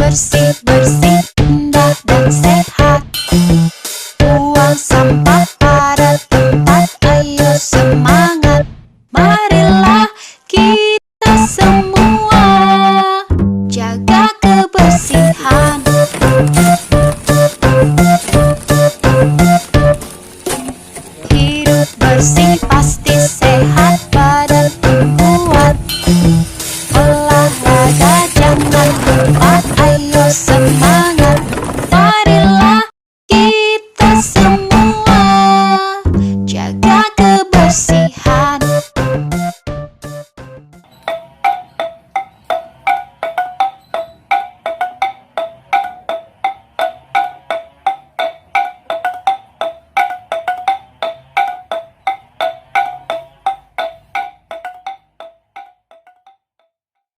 bersih-bersih, indah dan sehat. Buang sampah pada tempat, ayo semangat. Marilah kita semua jaga kebersihan. Hidup bersih pasti sehat, badan kuat. Olahraga jangan lupa, ayo semangat. Marilah kita semua jaga kebersihan.